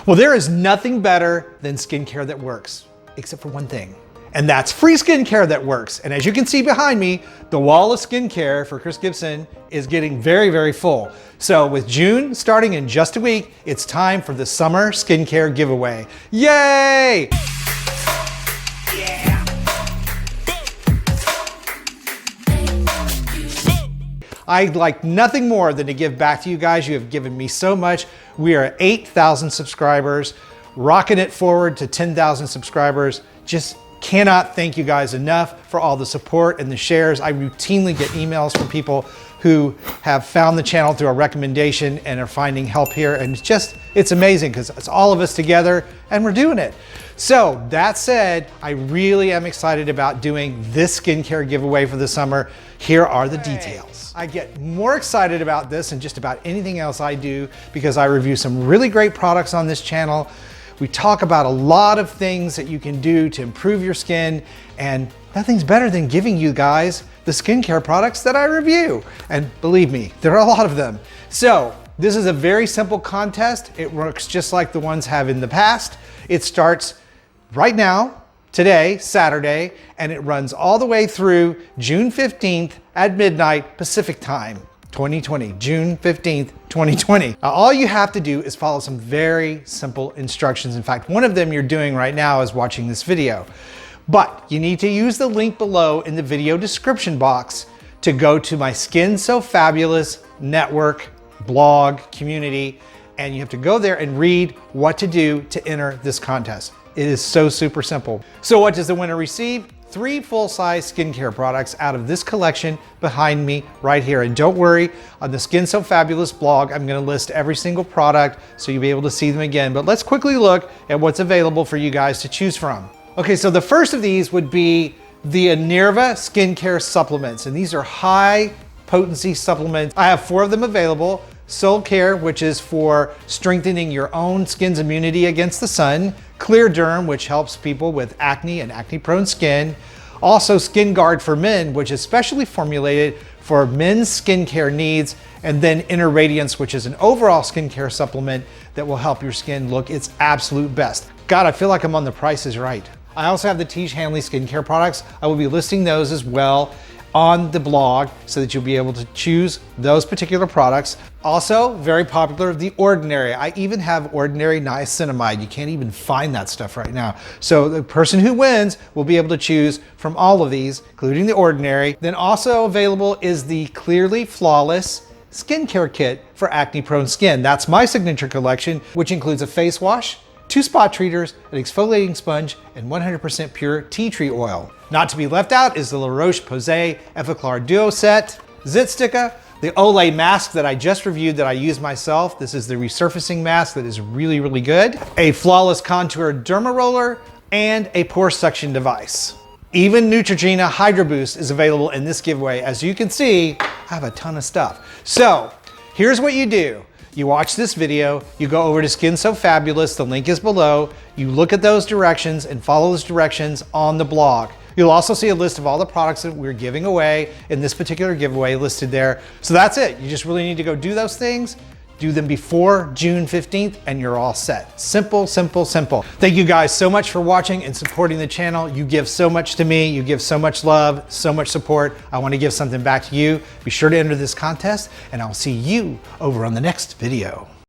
Well, there is nothing better than skincare that works, except for one thing, and that's free skincare that works. And as you can see behind me, the wall of skincare for Chris Gibson is getting very, very full. So with June starting in just a week, it's time for the summer skincare giveaway. Yay! I'd like nothing more than to give back to you guys. You have given me so much. We are at 8,000 subscribers, rocking it forward to 10,000 subscribers. Just cannot thank you guys enough for all the support and the shares. I routinely get emails from people who have found the channel through a recommendation and are finding help here. And it's amazing because it's all of us together and we're doing it. So that said, I really am excited about doing this skincare giveaway for the summer. Here are the details. I get more excited about this than just about anything else I do because I review some really great products on this channel. We talk about a lot of things that you can do to improve your skin, and nothing's better than giving you guys the skincare products that I review. And believe me, there are a lot of them. So this is a very simple contest. It works just like the ones have in the past. It starts right now, today, Saturday, and it runs all the way through June 15th at midnight Pacific time, 2020, June 15th, 2020. Now, all you have to do is follow some very simple instructions. In fact, one of them you're doing right now is watching this video. But you need to use the link below in the video description box to go to my Skin So Fabulous network, blog, community, and you have to go there and read what to do to enter this contest. It is so super simple. So what does the winner receive? 3 full-size skincare products out of this collection behind me right here. And don't worry, on the Skin So Fabulous blog, I'm gonna list every single product so you'll be able to see them again. But let's quickly look at what's available for you guys to choose from. Okay, so the first of these would be the Enerva skincare supplements. And these are high potency supplements. I have 4 of them available. Soul Care, which is for strengthening your own skin's immunity against the sun. Clear Derm, which helps people with acne and acne-prone skin. Also Skin Guard for Men, which is specially formulated for men's skincare needs. And then Inner Radiance, which is an overall skincare supplement that will help your skin look its absolute best. God, I feel like I'm on The Price is Right. I also have the Tiege Hanley skincare products. I will be listing those as well on the blog so that you'll be able to choose those particular products. Also, very popular, The Ordinary. I even have Ordinary Niacinamide. You can't even find that stuff right now. So the person who wins will be able to choose from all of these, including The Ordinary. Then also available is the Clearly Flawless skincare kit for acne-prone skin. That's my signature collection, which includes a face wash, 2 spot treaters, an exfoliating sponge, and 100% pure tea tree oil. Not to be left out is the La Roche-Posay Effaclar Duo Set, Zit Sticka, the Olay mask that I just reviewed that I use myself. This is the resurfacing mask that is really, really good. A Flawless Contour Derma Roller, and a pore suction device. Even Neutrogena Hydro Boost is available in this giveaway. As you can see, I have a ton of stuff. So here's what you do. You watch this video, you go over to Skin So Fabulous, the link is below, you look at those directions and follow those directions on the blog. You'll also see a list of all the products that we're giving away in this particular giveaway listed there. So that's it. You just really need to go do those things, do them before June 15th, and you're all set. Simple, simple, simple. Thank you guys so much for watching and supporting the channel. You give so much to me. You give so much love, so much support. I want to give something back to you. Be sure to enter this contest, and I'll see you over on the next video.